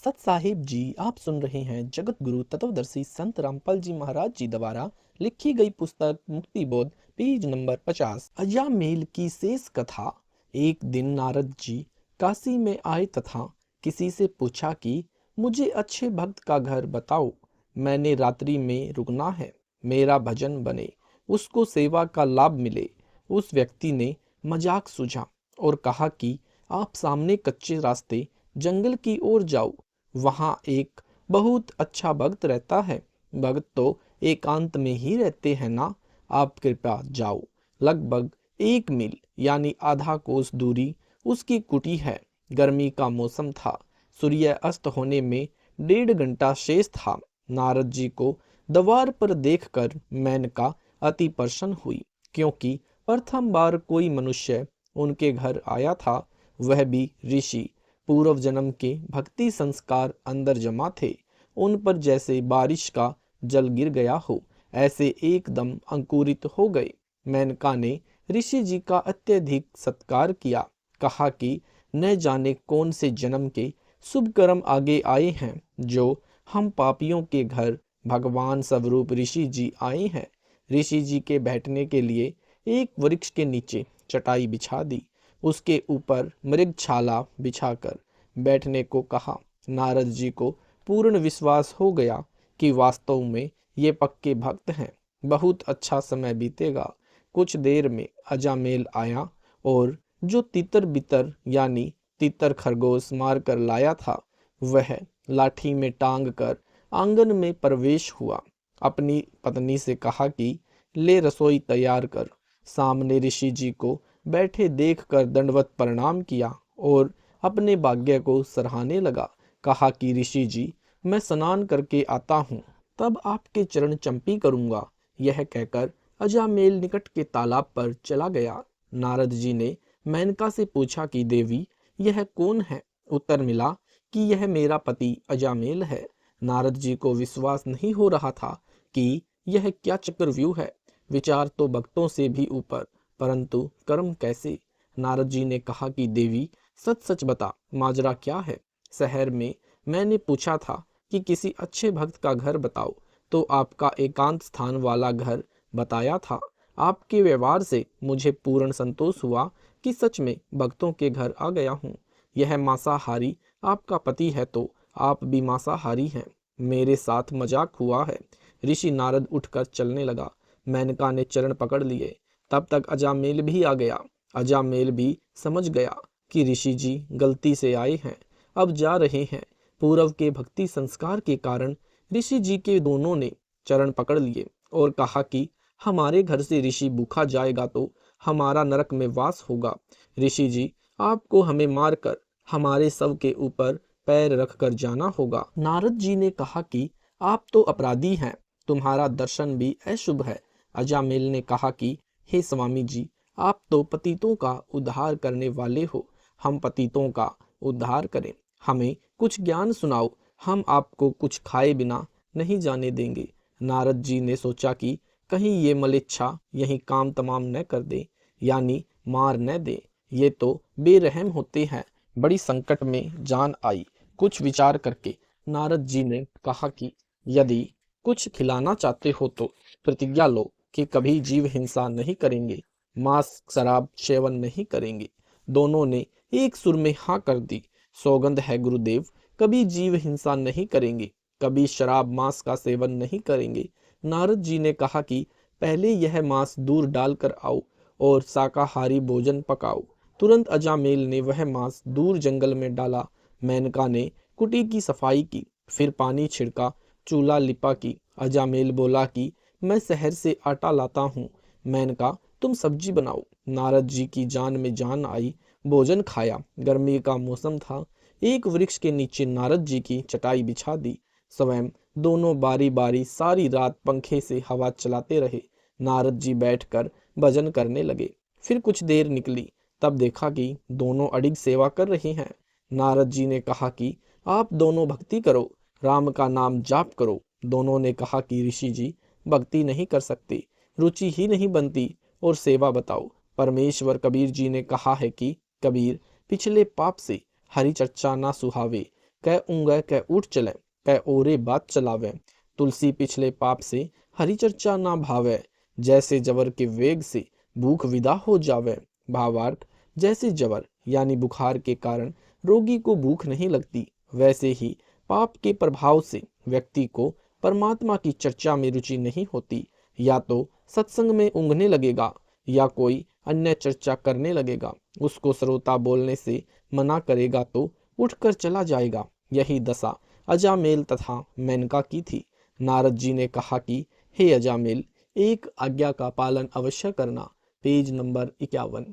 सत साहिब जी, आप सुन रहे हैं जगत गुरु तत्वदर्शी संत रामपाल जी महाराज जी द्वारा लिखी गई पुस्तक मुक्ति बोध, पेज नंबर 50। अजामेल की शेष कथा। एक दिन नारद जी काशी में आए तथा किसी से पूछा कि मुझे अच्छे भक्त का घर बताओ, मैंने रात्रि में रुकना है, मेरा भजन बने, उसको सेवा का लाभ मिले। उस व्यक्ति ने मजाक सूझा और कहा कि आप सामने कच्चे रास्ते जंगल की ओर जाओ, वहां एक बहुत अच्छा भक्त रहता है। भक्त तो एकांत में ही रहते हैं ना, आप कृपया जाओ। लगभग 1 मील यानी आधा कोस दूरी उसकी कुटी है। गर्मी का मौसम था, सूर्य अस्त होने में 1.5 घंटा शेष था। नारद जी को द्वार पर देखकर मेनका अति प्रसन्न हुई, क्योंकि प्रथम बार कोई मनुष्य उनके घर आया था, वह भी ऋषि। पूर्व जन्म के भक्ति संस्कार अंदर जमा थे, उन पर जैसे बारिश का जल गिर गया हो, ऐसे एकदम अंकुरित हो गए। मेनका ने ऋषि जी का अत्यधिक सत्कार किया, कहा कि न जाने कौन से जन्म के शुभ कर्म आगे आए हैं, जो हम पापियों के घर भगवान स्वरूप ऋषि जी आए हैं। ऋषि जी के बैठने के लिए एक वृक्ष के नीचे चटाई बिछा दी, उसके ऊपर मृगछाला बिछाकर बैठने को कहा। नारद जी को पूर्ण विश्वास हो गया कि वास्तव में ये पक्के भक्त हैं। बहुत अच्छा समय बीतेगा। कुछ देर में अजामेल आया और जो तितर बितर यानी तितर खरगोश मार कर लाया था, वह लाठी में टांग कर आंगन में प्रवेश हुआ। अपनी पत्नी से कहा कि ले रसोई तैयार कर। सामने ऋषि जी को बैठे देखकर दंडवत प्रणाम किया और अपने भाग्य को सराहने लगा। कहा कि ऋषि जी, मैं स्नान करके आता हूँ, तब आपके चरण चंपी करूंगा। यह कहकर अजामेल निकट के तालाब पर चला गया। नारद जी ने मेनका से पूछा कि देवी, यह कौन है? उत्तर मिला कि यह मेरा पति अजामेल है। नारद जी को विश्वास नहीं हो रहा था कि यह क्या चक्रव्यूह है। विचार तो भक्तों से भी ऊपर, परंतु कर्म कैसे? नारद जी ने कहा कि देवी, सच सच बता, माजरा क्या है? शहर में मैंने पूछा था कि किसी अच्छे भक्त का घर बताओ, तो आपका एकांत स्थान वाला घर बताया था। आपके व्यवहार से मुझे पूर्ण संतोष हुआ कि सच में भक्तों के घर आ गया हूँ। यह मांसाहारी आपका पति है, तो आप भी मांसाहारी हैं। मेरे साथ मजाक हुआ है। ऋषि नारद उठकर चलने लगा। मेनका ने चरण पकड़ लिए। तब तक अजामेल भी आ गया। अजामेल भी समझ गया कि ऋषि जी गलती से आए हैं, अब जा रहे हैं। पूर्व के भक्ति संस्कार के कारण ऋषि जी के दोनों ने चरण पकड़ लिए और कहा कि हमारे घर से ऋषि भूखा जाएगा तो हमारा नरक में वास होगा। ऋषि जी, आपको हमें मारकर हमारे शव के ऊपर पैर रखकर जाना होगा। नारद जी ने कहा कि आप तो अपराधी हैं, तुम्हारा दर्शन भी अशुभ है। अजामेल ने कहा कि हे स्वामी जी, आप तो पतितों का उद्धार करने वाले हो, हम पतितों का उद्धार करें। हमें कुछ ज्ञान सुनाओ, हम आपको कुछ खाए बिना नहीं जाने देंगे। नारद जी ने सोचा कि कहीं ये मलेच्छा यही काम तमाम न कर दे, यानी मार न दे। ये तो बेरहम होते हैं। बड़ी संकट में जान आई। कुछ विचार करके नारद जी ने कहा कि यदि कुछ खिलाना चाहते हो तो प्रतिज्ञा लो कि कभी जीव हिंसा नहीं करेंगे, मांस शराब सेवन नहीं करेंगे। दोनों ने एक सुर में हाँ कर दी। सौगंध है गुरुदेव, कभी जीव हिंसा नहीं करेंगे, कभी शराब मांस का सेवन नहीं करेंगे। नारद जी ने कहा कि पहले यह मांस दूर डालकर आओ और शाकाहारी भोजन पकाओ। तुरंत अजामेल ने वह मांस दूर जंगल में डाला। मेनका ने कुटी की सफाई की, फिर पानी छिड़का, चूल्हा लिपा की। अजामेल बोला कि मैं शहर से आटा लाता हूँ। मेनका, तुम सब्जी बनाओ। नारद जी की जान में जान आई। भोजन खाया। गर्मी का मौसम था। एक वृक्ष के नीचे नारद जी की चटाई बिछा दी। स्वयं दोनों बारी बारी सारी रात पंखे से हवा चलाते रहे। नारद जी बैठकर भजन करने लगे। फिर कुछ देर निकली, तब देखा कि दोनों अडिग सेवा कर रहे हैं। नारद जी ने कहा कि आप दोनों भक्ति करो, राम का नाम जाप करो। दोनों ने कहा कि ऋषि जी, भक्ति नहीं कर सकते, रुचि ही नहीं बनती, और सेवा बताओ। परमेश्वर कबीर जी ने कहा है कि कबीर, पिछले पाप से हरि चर्चा ना सुहावे, कै ऊँगै कै उठ चले, कै ओरे बात चलावे, तुलसी पिछले पाप से हरि चर्चा ना भावे, जैसे जबर के वेग से भूख विदा हो जावे। भावार्थ, जैसे जबर यानी बुखार के कारण रोगी को भूख नहीं लगती, वैसे ही पाप के प्रभाव से व्यक्ति को परमात्मा की चर्चा में रुचि नहीं होती। या तो सत्संग में ऊँघने लगेगा या कोई अन्य चर्चा करने लगेगा, उसको श्रोता बोलने से मना करेगा तो उठकर चला जाएगा। यही दशा अजामेल तथा मेनका की थी। नारद जी ने कहा कि हे अजामेल, एक आज्ञा का पालन अवश्य करना। Page number 51।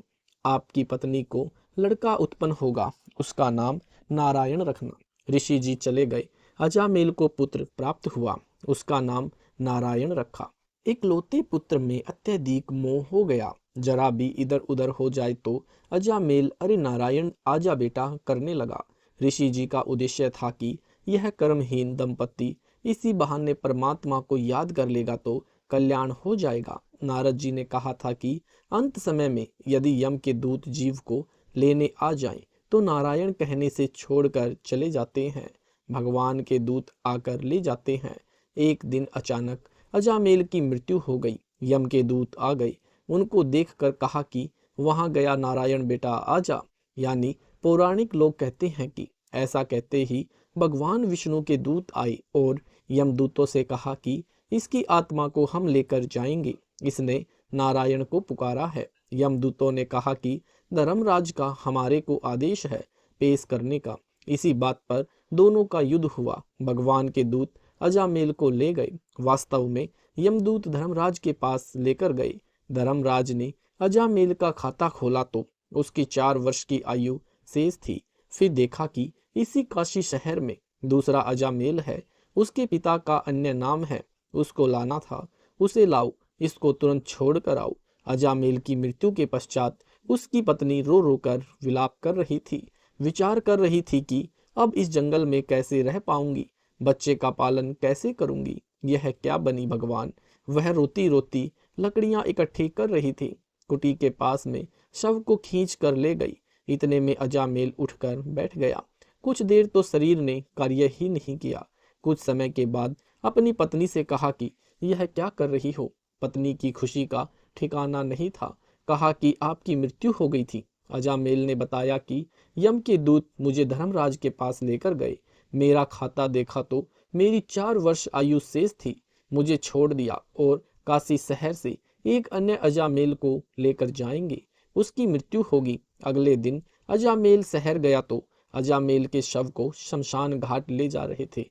आपकी पत्नी को लड़का उत्पन्न होगा, उसका नाम नारायण रखना। ऋषि जी चले गए, अजामेल को पुत्र प्राप्त हुआ, उसका नाम नारायण रखा। इकलौते पुत्र में अत्यधिक मोह हो गया, जरा भी इधर उधर हो जाए तो अजामेल अरे नारायण आजा बेटा करने लगा। ऋषि जी का उद्देश्य था कि यह कर्महीन दंपति इसी बहाने परमात्मा को याद कर लेगा तो कल्याण हो जाएगा। नारद जी ने कहा था कि अंत समय में यदि यम के दूत जीव को लेने आ जाएं तो नारायण कहने से छोड़कर चले जाते हैं, भगवान के दूत आकर ले जाते हैं। एक दिन अचानक अजामेल की मृत्यु हो गई। यम के दूत आ गए, उनको देखकर कहा कि वहां गया नारायण बेटा आजा। यानी पौराणिक लोग कहते हैं कि ऐसा कहते ही भगवान विष्णु के दूत आए और यमदूतों से कहा कि इसकी आत्मा को हम लेकर जाएंगे, इसने नारायण को पुकारा है। यमदूतों ने कहा कि धर्मराज का हमारे को आदेश है पेश करने का। इसी बात पर दोनों का युद्ध हुआ। भगवान के दूत अजामेल को ले गए। वास्तव में यमदूत धर्मराज के पास लेकर गए। धर्मराज ने अजामेल का खाता खोला तो उसकी 4 वर्ष की आयु शेष थी। फिर देखा कि इसी काशी शहर में दूसरा अजामेल है, उसके पिता का अन्य नाम है, उसको लाना था, उसे लाओ, इसको तुरंत छोड़ कर आओ। अजामेल की मृत्यु के पश्चात उसकी पत्नी रो रो कर विलाप कर रही थी, विचार कर रही थी कि अब इस जंगल में कैसे रह पाऊंगी, बच्चे का पालन कैसे करूंगी, यह क्या बनी भगवान। वह रोती रोती लकड़ियां इकट्ठी कर रही थी। कुटी के पास में शव को खींच कर ले गई। इतने में अजामेल उठकर बैठ गया। कुछ देर तो शरीर ने कार्य ही नहीं किया। कुछ समय के बाद अपनी पत्नी से कहा कि यह क्या कर रही हो। पत्नी की खुशी का ठिकाना नहीं था। कहा कि आपकी मृत्यु हो गई थी। अजामेल ने बताया कि यम के दूत मुझे धर्मराज के पास लेकर गए। मेरा खाता देखा तो मेरी 4 वर्ष आयु शेष थी। मुझे छोड़ दिया और काशी शहर से एक अन्य अजामेल को लेकर जाएंगे, उसकी मृत्यु होगी। अगले दिन अजामेल शहर गया तो अजामेल के शव को शमशान घाट ले जा रहे थे।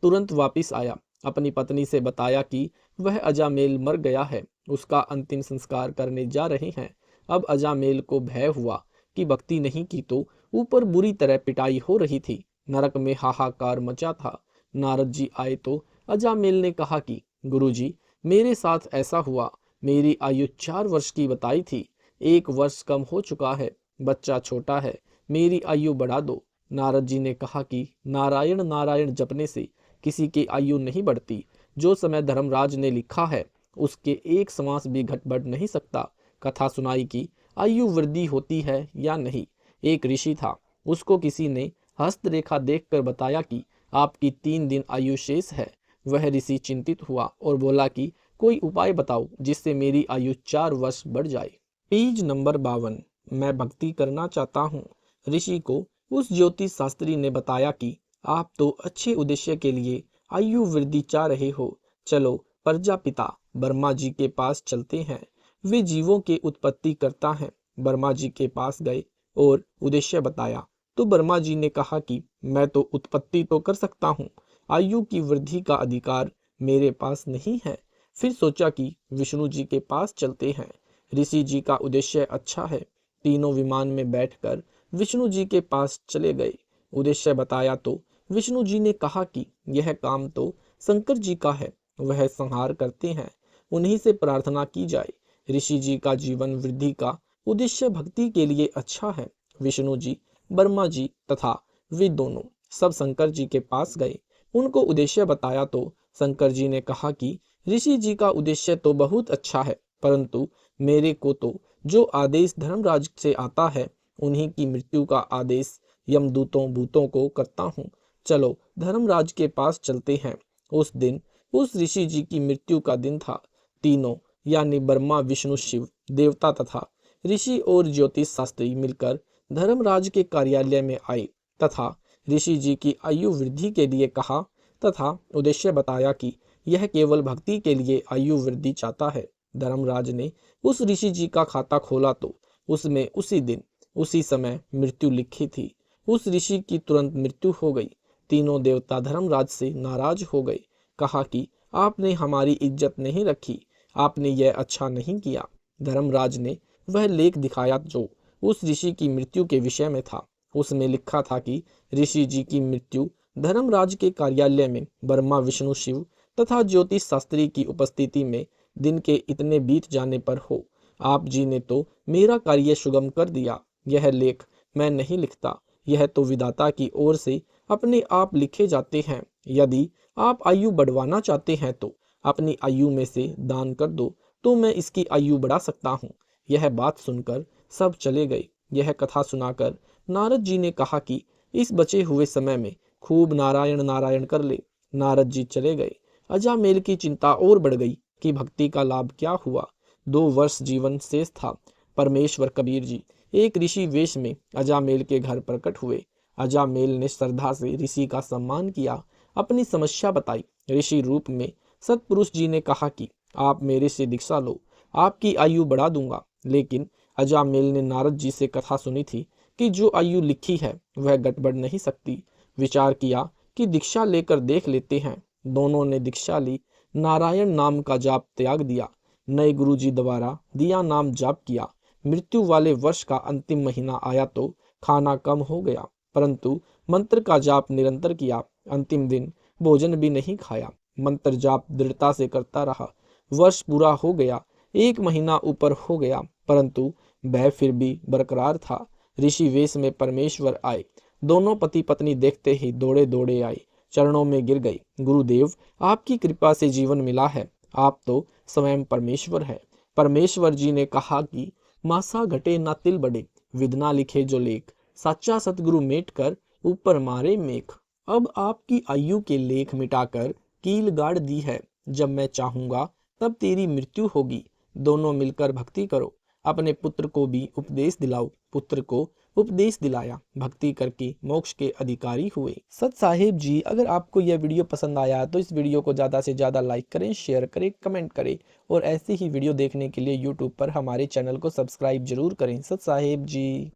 तुरंत वापिस आया, अपनी पत्नी से बताया कि वह अजामेल मर गया है, उसका अंतिम संस्कार करने जा रहे हैं। अब अजामेल को भय हुआ कि भक्ति नहीं की तो ऊपर बुरी तरह पिटाई हो रही थी। नरक में हाहाकार मचा था। नारद जी आए तो अजामेल ने कहा कि गुरुजी, मेरे साथ ऐसा हुआ। मेरी आयु 4 वर्ष की बताई थी, 1 वर्ष कम हो चुका है, बच्चा छोटा है, मेरी आयु बढ़ा दो। नारद जी ने कहा कि नारायण नारायण जपने से किसी की आयु नहीं बढ़ती। जो समय धर्मराज ने लिखा है उसके 1 श्वास भी घट बढ़ नहीं सकता। कथा सुनाई कि आयु वृद्धि होती है या नहीं। एक ऋषि था, उसको किसी ने हस्तरेखा देखकर बताया कि आपकी 3 दिन आयु शेष है। वह ऋषि चिंतित हुआ और बोला कि कोई उपाय बताओ जिससे मेरी आयु 4 वर्ष बढ़ जाए। Page number 52। मैं भक्ति करना चाहता हूँ। ऋषि को उस ज्योतिष शास्त्री ने बताया कि आप तो अच्छे उद्देश्य के लिए आयु वृद्धि चाह रहे हो, चलो प्रजापिता ब्रह्मा जी के पास चलते हैं, वे जीवों के उत्पत्ति करता है। ब्रह्मा जी के पास गए और उद्देश्य बताया तो ब्रह्मा जी ने कहा कि मैं तो उत्पत्ति तो कर सकता हूँ, आयु की वृद्धि का अधिकार मेरे पास नहीं है। फिर सोचा कि विष्णु जी के पास चलते हैं। ऋषि जी का उद्देश्य अच्छा है। तीनों विमान में बैठकर विष्णु जी के पास चले गए। उद्देश्य बताया तो विष्णु जी ने कहा कि यह काम तो शंकर जी का है, वह संहार करते हैं, उन्हीं से प्रार्थना की जाए। ऋषि जी का जीवन वृद्धि का उद्देश्य भक्ति के लिए अच्छा है। विष्णु जी, ब्रह्मा जी तथा वे दोनों सब शंकर जी के पास गए। उनको उद्देश्य बताया तो शंकर जी ने कहा कि ऋषि जी का उद्देश्य तो बहुत अच्छा है, परंतु मेरे को तो जो आदेश धर्मराज से आता है उन्हीं की मृत्यु का आदेश यमदूतों भूतों को करता हूँ। चलो धर्मराज के पास चलते हैं। उस दिन उस ऋषि जी की मृत्यु का दिन था। तीनों यानी ब्रह्मा विष्णु शिव देवता तथा ऋषि और ज्योतिष शास्त्री मिलकर धर्मराज के कार्यालय में आए तथा ऋषि जी की आयु वृद्धि के लिए कहा तथा उद्देश्य बताया कि यह केवल भक्ति के लिए आयु वृद्धि चाहता है। धर्मराज ने उस ऋषि जी का खाता खोला तो उसमें उसी दिन उसी समय मृत्यु लिखी थी। उस ऋषि की तुरंत मृत्यु हो गई। तीनों देवता धर्मराज से नाराज हो गए। कहा कि आपने हमारी इज्जत नहीं रखी, आपने यह अच्छा नहीं किया। धर्मराज ने वह लेख दिखाया जो उस ऋषि की मृत्यु के विषय में था। उसमें लिखा था कि ऋषि जी की मृत्यु धर्मराज के कार्यालय में ब्रह्मा विष्णु शिव तथा ज्योतिष शास्त्री की उपस्थिति में दिन के इतने बीत जाने पर हो। आप जी ने तो मेरा कार्य सुगम कर दिया। यह लेख मैं नहीं लिखता, यह तो विधाता की ओर से अपने आप लिखे जाते हैं। यदि आप आयु बढ़वाना चाहते हैं तो अपनी आयु में से दान कर दो, तो मैं इसकी आयु बढ़ा सकता हूँ। यह बात सुनकर सब चले गए। यह कथा सुनाकर नारद जी ने कहा कि इस बचे हुए समय में खूब नारायण नारायण कर ले। नारद जी चले गए। अजामेल की चिंता और बढ़ गई कि भक्ति का लाभ क्या हुआ। 2 वर्ष जीवन शेष था। परमेश्वर कबीर जी एक ऋषि वेश में अजामेल के घर प्रकट हुए। अजामेल ने श्रद्धा से ऋषि का सम्मान किया, अपनी समस्या बताई। ऋषि रूप में सतपुरुष जी ने कहा कि आप मेरे से दीक्षा लो, आपकी आयु बढ़ा दूंगा। लेकिन अजामेल ने नारद जी से कथा सुनी थी कि जो आयु लिखी है वह घट बढ़ नहीं सकती। विचार किया कि दीक्षा लेकर देख लेते हैं। दोनों ने दीक्षा ली। नारायण नाम का जाप त्याग दिया। नए गुरु जी द्वारा दिया नाम जाप किया। मृत्यु वाले वर्ष का अंतिम महीना आया तो खाना कम हो गया, परंतु मंत्र का जाप निरंतर किया। अंतिम दिन भोजन भी नहीं खाया। मंत्र जाप दृढ़ता से करता रहा। वर्ष पूरा हो गया। 1 महीना ऊपर हो गया, परंतु भय फिर भी बरकरार था। ऋषि वेश में परमेश्वर आए। दोनों पति पत्नी देखते ही दौड़े दौड़े आए, चरणों में गिर गई। गुरुदेव, आपकी कृपा से जीवन मिला है, आप तो स्वयं परमेश्वर है। परमेश्वर जी ने कहा कि मासा घटे ना तिल बढ़े, विदना लिखे जो लेख, सच्चा सतगुरु मेट कर ऊपर मारे मेख। अब आपकी आयु के लेख मिटाकर कील गाड़ दी है। जब मैं चाहूंगा तब तेरी मृत्यु होगी। दोनों मिलकर भक्ति करो। अपने पुत्र को भी उपदेश दिलाओ। पुत्र को उपदेश दिलाया, भक्ति करके मोक्ष के अधिकारी हुए। सत साहिब जी, अगर आपको यह वीडियो पसंद आया तो इस वीडियो को ज़्यादा से ज़्यादा लाइक करें, शेयर करें, कमेंट करें और ऐसे ही वीडियो देखने के लिए यूट्यूब पर हमारे चैनल को सब्सक्राइब जरूर करें। सत साहिब जी।